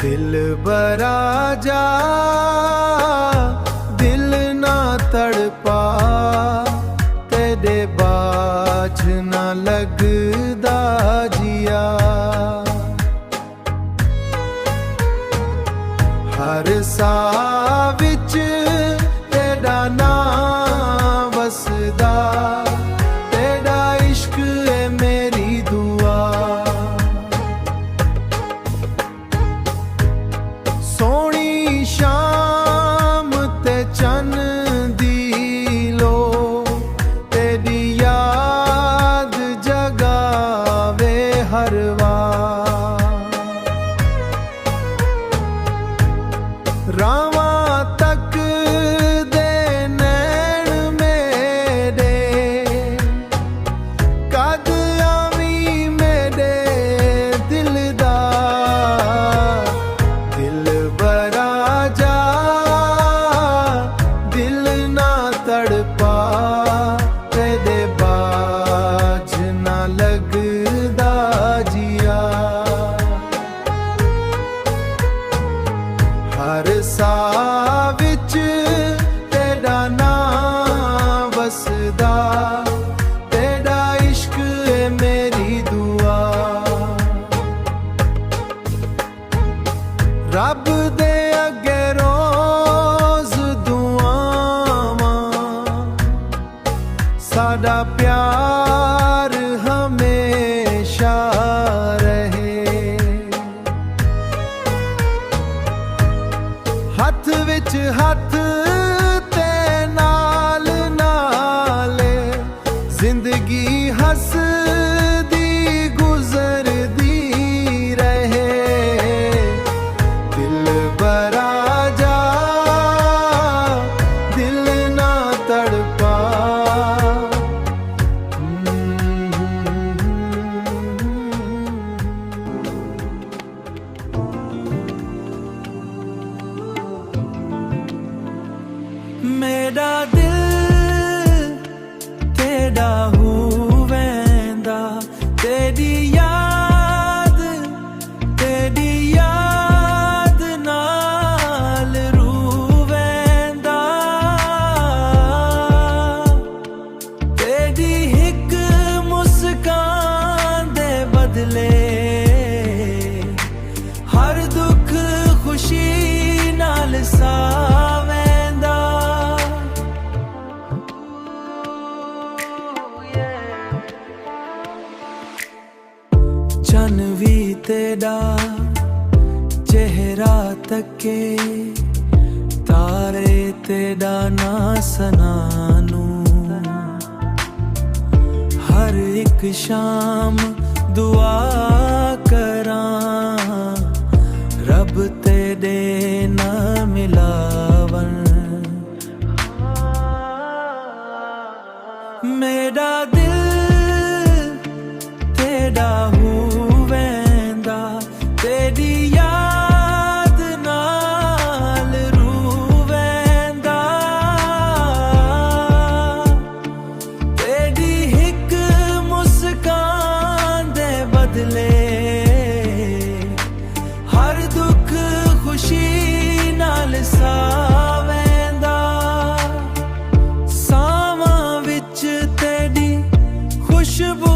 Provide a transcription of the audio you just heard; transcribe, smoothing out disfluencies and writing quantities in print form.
दिल बरा जा दिल ना तड़पा तेरे बाझ ना लगदा जिया हर साह विच तेरा नाम वसदा तेरा इश्क है मेरी दुआ सोनी शाम ते चन दी लो तेरी याद जगावे हर वार रावा तक दे नैन मेरे कद आवी मेरे दिलदार दिल बरा जा दिल ना तड़पा तेरे बाझ ना लगदा जिया हर साह विच तेरा नाम वसदा तेरा इश्क है मेरी दुआ रब दे अगे रोज दुआवां साडा प्यार हमेशा रहे हथ विच हथ ते नाल नाले जिंदगी हसदी गुजरदी रहे दिल बरा जा दिल ना तड़पा मेरा दिल तेरा हुवेंदा तेरी याद नाल रूवेंदा तेरी हिक मुस्कान दे बदले हर दुख खुशी नाल सावेंदा चन भी तेरा चेहरा तके तारे तेरा ना सनानू हर एक शाम दुआ करा रब तेरे ना मिलावन मेरा दिल तेरा हुवेंदा तेरी याद नाल रूवेंदा तेरी हिक मुस्कान दे बदले हर दुख खुशी नाल सावेंदा सावां विच तेरी खुशबू